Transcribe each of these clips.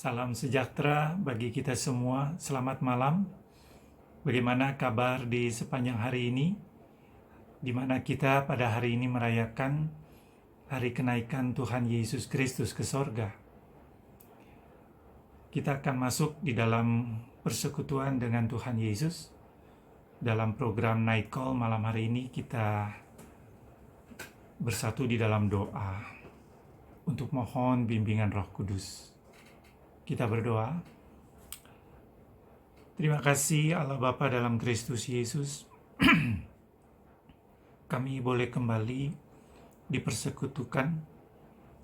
Salam sejahtera bagi kita semua. Selamat malam. Bagaimana kabar di sepanjang hari ini? Di mana kita pada hari ini merayakan hari kenaikan Tuhan Yesus Kristus ke sorga. Kita akan masuk di dalam persekutuan dengan Tuhan Yesus. Dalam program Night Call malam hari ini kita bersatu di dalam doa untuk mohon bimbingan Roh Kudus. Kita berdoa. Terima kasih Allah Bapa dalam Kristus Yesus. Kami boleh kembali dipersekutukan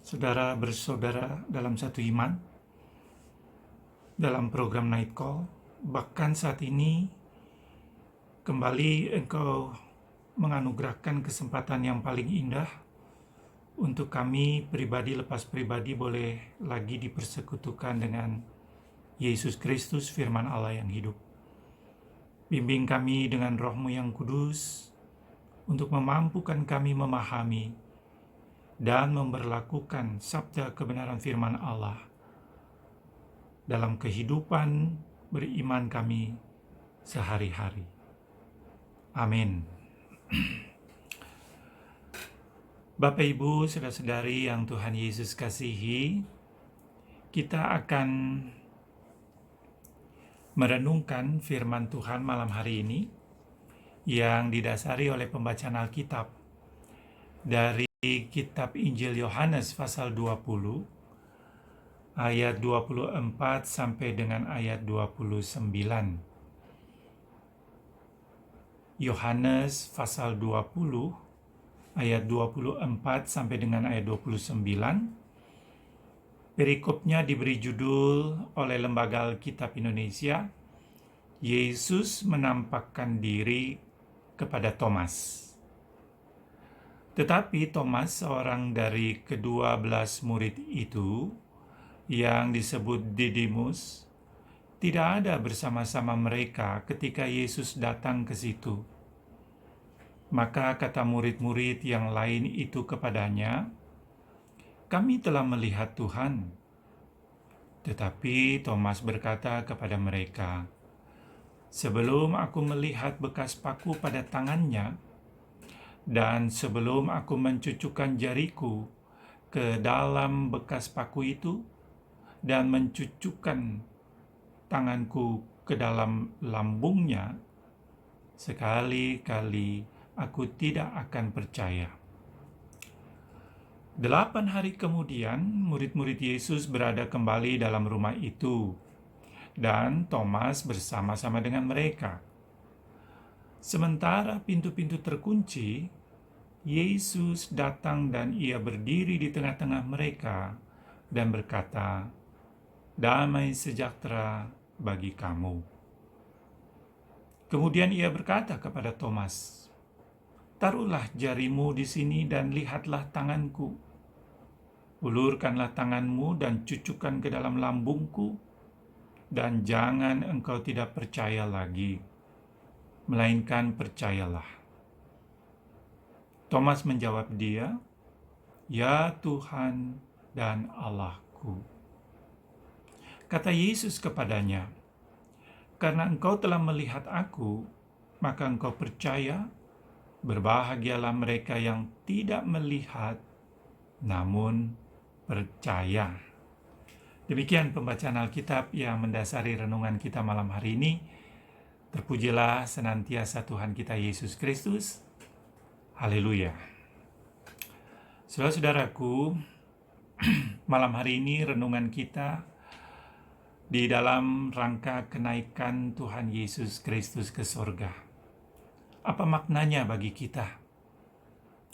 saudara bersaudara dalam satu iman dalam program Night Call. Bahkan saat ini kembali Engkau menganugerahkan kesempatan yang paling indah untuk kami pribadi lepas pribadi boleh lagi dipersekutukan dengan Yesus Kristus, firman Allah yang hidup. Bimbing kami dengan Roh-Mu yang kudus untuk memampukan kami memahami dan memberlakukan sabda kebenaran firman Allah dalam kehidupan beriman kami sehari-hari. Amin. Bapak Ibu, saudara-saudari yang Tuhan Yesus kasihi, kita akan merenungkan firman Tuhan malam hari ini yang didasari oleh pembacaan Alkitab dari kitab Injil Yohanes pasal 20 ayat 24 sampai dengan ayat 29. Yohanes pasal 20 ayat 24 sampai dengan ayat 29. Perikopnya diberi judul oleh Lembaga Alkitab Indonesia, Yesus menampakkan diri kepada Thomas. Tetapi Thomas, seorang dari ke-12 murid itu, yang disebut Didimus, tidak ada bersama-sama mereka ketika Yesus datang ke situ. Maka kata murid-murid yang lain itu kepadanya, "Kami telah melihat Tuhan." Tetapi Thomas berkata kepada mereka, "Sebelum aku melihat bekas paku pada tangannya, dan sebelum aku mencucukkan jariku ke dalam bekas paku itu, dan mencucukkan tanganku ke dalam lambungnya, sekali-kali aku tidak akan percaya." 8 hari kemudian, murid-murid Yesus berada kembali dalam rumah itu, dan Thomas bersama-sama dengan mereka. Sementara pintu-pintu terkunci, Yesus datang dan ia berdiri di tengah-tengah mereka dan berkata, "Damai sejahtera bagi kamu." Kemudian ia berkata kepada Thomas, "Taruhlah jarimu di sini dan lihatlah tanganku. Ulurkanlah tanganmu dan cucukkan ke dalam lambungku, dan jangan engkau tidak percaya lagi, melainkan percayalah." Thomas menjawab dia, "Ya Tuhan dan Allahku." Kata Yesus kepadanya, "Karena engkau telah melihat aku, maka engkau percaya. Berbahagialah mereka yang tidak melihat, namun percaya." Demikian pembacaan Alkitab yang mendasari renungan kita malam hari ini. Terpujilah senantiasa Tuhan kita Yesus Kristus. Haleluya. Saudara-saudaraku, malam hari ini renungan kita di dalam rangka kenaikan Tuhan Yesus Kristus ke sorga. Apa maknanya bagi kita?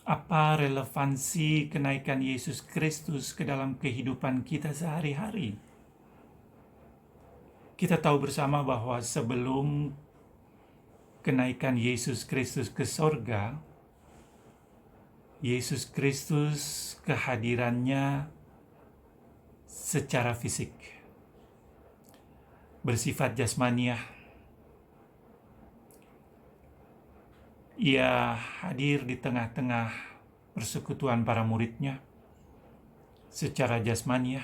Apa relevansi kenaikan Yesus Kristus ke dalam kehidupan kita sehari-hari? Kita tahu bersama bahwa sebelum kenaikan Yesus Kristus ke sorga, Yesus Kristus kehadirannya secara fisik, bersifat jasmaniah. Ia hadir di tengah-tengah persekutuan para muridnya secara jasmaniah.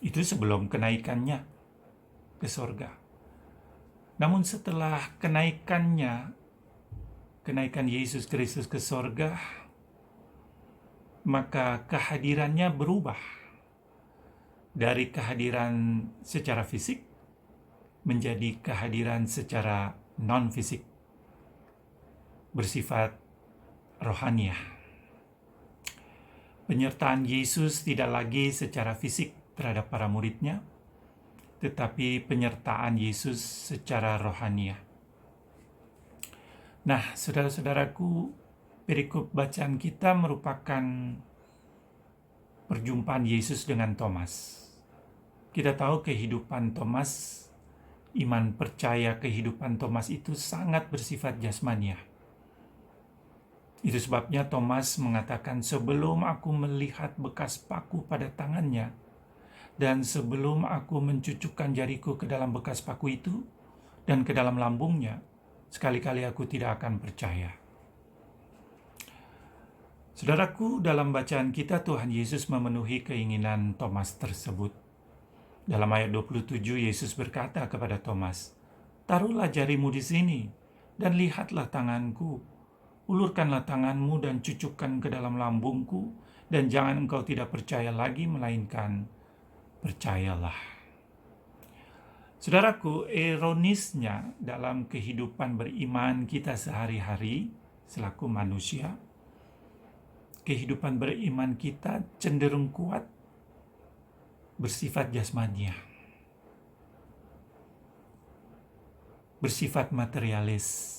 Itu sebelum kenaikannya ke sorga. Namun setelah kenaikan Yesus Kristus ke sorga, maka kehadirannya berubah dari kehadiran secara fisik menjadi kehadiran secara non-fisik, bersifat rohaniah. Penyertaan Yesus tidak lagi secara fisik terhadap para muridnya, tetapi penyertaan Yesus secara rohaniah. Nah, saudara-saudaraku, perikop bacaan kita merupakan perjumpaan Yesus dengan Thomas. Kita tahu kehidupan Thomas, iman percaya kehidupan Thomas itu sangat bersifat jasmaniah. Itu sebabnya Thomas mengatakan, sebelum aku melihat bekas paku pada tangannya, dan sebelum aku mencucukkan jariku ke dalam bekas paku itu, dan ke dalam lambungnya, sekali-kali aku tidak akan percaya. Saudaraku, dalam bacaan kita Tuhan Yesus memenuhi keinginan Thomas tersebut. Dalam ayat 27, Yesus berkata kepada Thomas, "Taruhlah jarimu di sini, dan lihatlah tanganku. Ulurkanlah tanganmu dan cucukkan ke dalam lambungku, dan jangan engkau tidak percaya lagi, melainkan percayalah." Saudaraku, ironisnya dalam kehidupan beriman kita sehari-hari selaku manusia, kehidupan beriman kita cenderung kuat bersifat jasmaniah, bersifat materialis.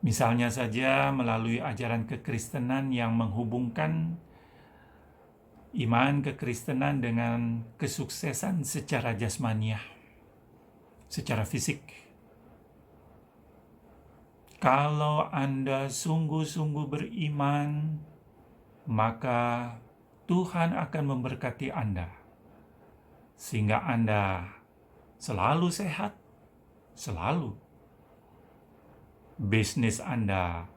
Misalnya saja melalui ajaran kekristenan yang menghubungkan iman kekristenan dengan kesuksesan secara jasmaniah, secara fisik. Kalau Anda sungguh-sungguh beriman, maka Tuhan akan memberkati Anda, sehingga Anda selalu sehat, selalu. Bisnis Anda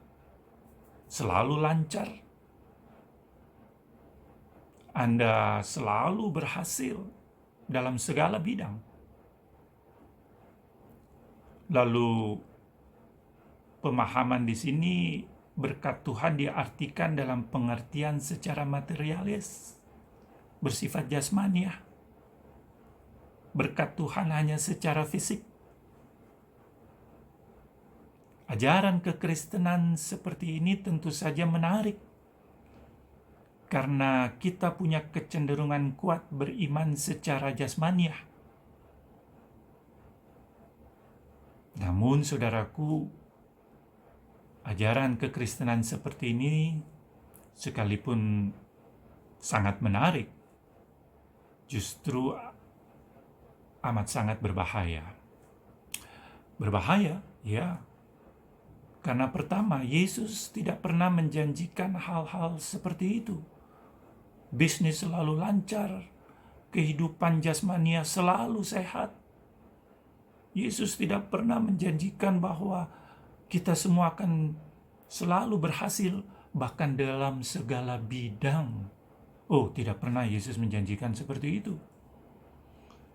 selalu lancar. Anda selalu berhasil dalam segala bidang. Lalu pemahaman di sini berkat Tuhan diartikan dalam pengertian secara materialis, bersifat jasmaniah. Berkat Tuhan hanya secara fisik. Ajaran kekristenan seperti ini tentu saja menarik, karena kita punya kecenderungan kuat beriman secara jasmaniah. Namun, saudaraku, ajaran kekristenan seperti ini, sekalipun sangat menarik, justru amat sangat berbahaya. Berbahaya, ya. Karena pertama, Yesus tidak pernah menjanjikan hal-hal seperti itu. Bisnis selalu lancar, kehidupan jasmania selalu sehat. Yesus tidak pernah menjanjikan bahwa kita semua akan selalu berhasil, bahkan dalam segala bidang. Oh, tidak pernah Yesus menjanjikan seperti itu.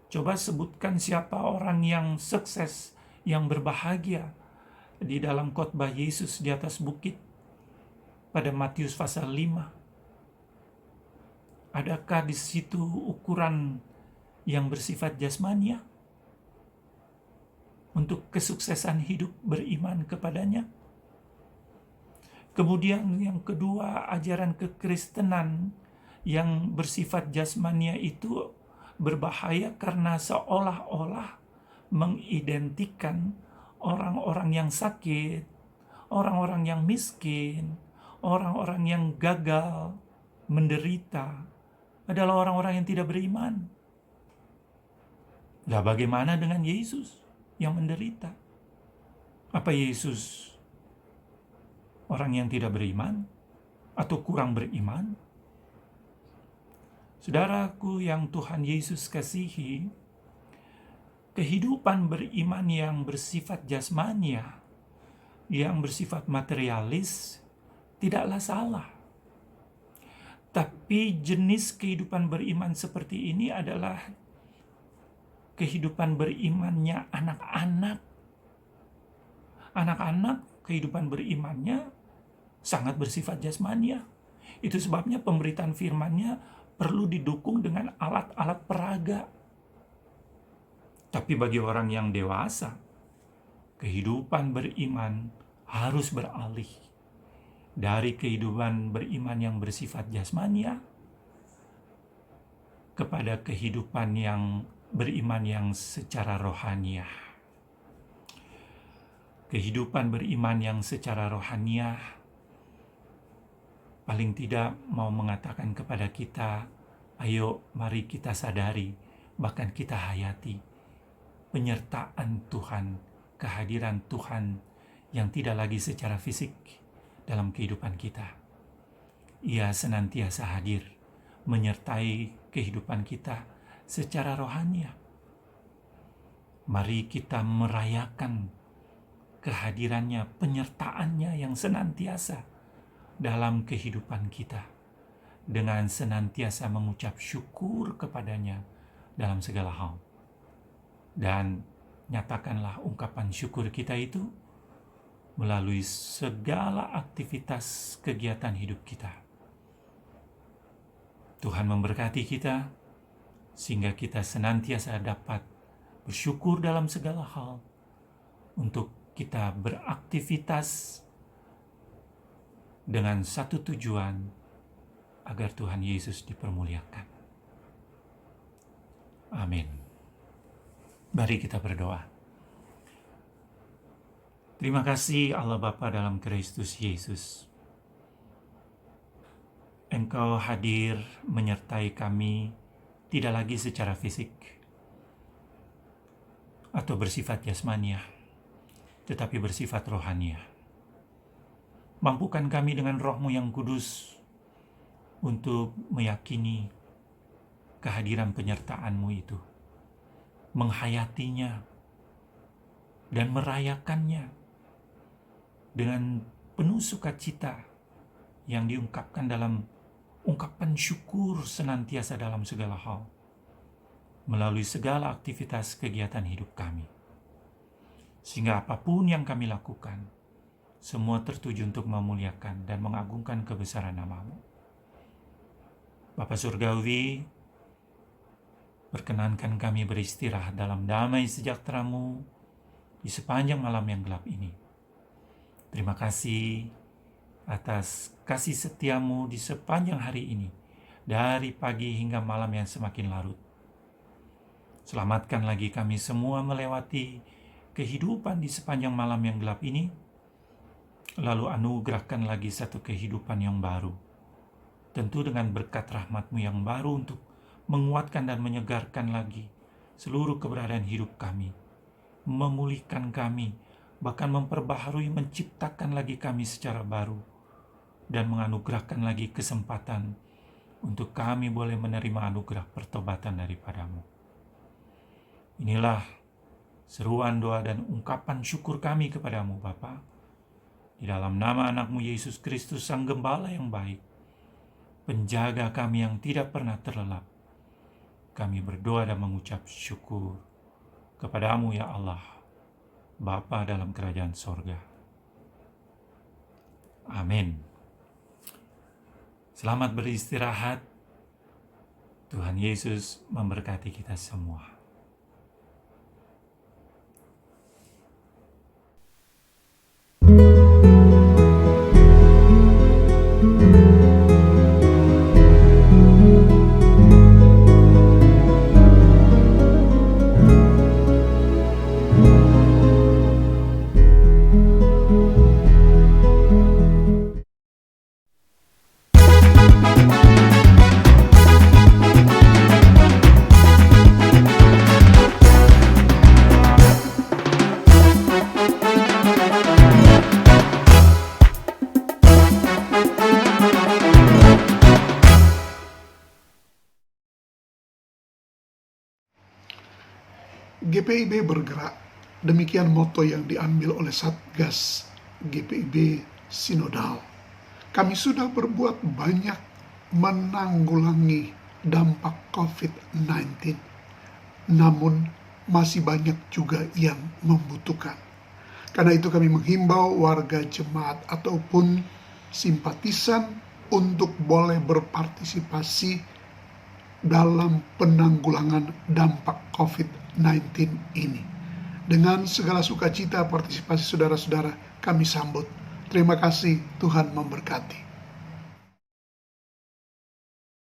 Coba sebutkan siapa orang yang sukses, yang berbahagia di dalam khotbah Yesus di atas bukit pada Matius pasal 5. Adakah di situ ukuran yang bersifat jasmania untuk kesuksesan hidup beriman kepadanya? Kemudian yang kedua, ajaran kekristenan yang bersifat jasmania itu berbahaya karena seolah-olah mengidentikan orang-orang yang sakit, orang-orang yang miskin, orang-orang yang gagal, menderita, adalah orang-orang yang tidak beriman. Lah bagaimana dengan Yesus yang menderita? Apa Yesus orang yang tidak beriman atau kurang beriman? Saudaraku yang Tuhan Yesus kasihi, kehidupan beriman yang bersifat jasmania, yang bersifat materialis, tidaklah salah. Tapi jenis kehidupan beriman seperti ini adalah kehidupan berimannya anak-anak. Anak-anak kehidupan berimannya sangat bersifat jasmania. Itu sebabnya pemberitaan firman-Nya perlu didukung dengan alat-alat peraga. Tapi bagi orang yang dewasa, kehidupan beriman harus beralih dari kehidupan beriman yang bersifat jasmania kepada kehidupan yang beriman yang secara rohaniah. Kehidupan beriman yang secara rohaniah paling tidak mau mengatakan kepada kita, ayo mari kita sadari, bahkan kita hayati penyertaan Tuhan, kehadiran Tuhan yang tidak lagi secara fisik dalam kehidupan kita. Ia senantiasa hadir, menyertai kehidupan kita secara rohania. Mari kita merayakan kehadirannya, penyertaannya yang senantiasa dalam kehidupan kita, dengan senantiasa mengucap syukur kepadanya dalam segala hal. Dan nyatakanlah ungkapan syukur kita itu melalui segala aktivitas kegiatan hidup kita. Tuhan memberkati kita sehingga kita senantiasa dapat bersyukur dalam segala hal, untuk kita beraktivitas dengan satu tujuan, agar Tuhan Yesus dipermuliakan. Amin. Mari kita berdoa. Terima kasih Allah Bapa dalam Kristus Yesus. Engkau hadir menyertai kami tidak lagi secara fisik atau bersifat jasmania, tetapi bersifat rohania. Mampukan kami dengan Roh-Mu yang kudus untuk meyakini kehadiran penyertaan-Mu itu, menghayatinya dan merayakannya dengan penuh sukacita yang diungkapkan dalam ungkapan syukur senantiasa dalam segala hal, melalui segala aktivitas kegiatan hidup kami. Sehingga apapun yang kami lakukan, semua tertuju untuk memuliakan dan mengagungkan kebesaran nama-Mu. Bapa Surgawi, perkenankan kami beristirahat dalam damai sejahtera-Mu di sepanjang malam yang gelap ini. Terima kasih atas kasih setia-Mu di sepanjang hari ini, dari pagi hingga malam yang semakin larut. Selamatkan lagi kami semua melewati kehidupan di sepanjang malam yang gelap ini, lalu anugerahkan lagi satu kehidupan yang baru, tentu dengan berkat rahmat-Mu yang baru untuk menguatkan dan menyegarkan lagi seluruh keberadaan hidup kami, memulihkan kami, bahkan memperbaharui, menciptakan lagi kami secara baru, dan menganugerahkan lagi kesempatan untuk kami boleh menerima anugerah pertobatan daripada-Mu. Inilah seruan doa dan ungkapan syukur kami kepada-Mu Bapa, di dalam nama anak-Mu Yesus Kristus, Sang Gembala yang baik, penjaga kami yang tidak pernah terlelap. Kami berdoa dan mengucap syukur kepada-Mu ya Allah, Bapa dalam kerajaan sorga. Amin. Selamat beristirahat. Tuhan Yesus memberkati kita semua. GPIB bergerak, demikian moto yang diambil oleh Satgas GPIB Sinodal. Kami sudah berbuat banyak menanggulangi dampak COVID-19. Namun masih banyak juga yang membutuhkan. Karena itu kami menghimbau warga jemaat ataupun simpatisan untuk boleh berpartisipasi dalam penanggulangan dampak COVID-19 ini. Dengan segala sukacita partisipasi saudara-saudara kami sambut. Terima kasih, Tuhan memberkati.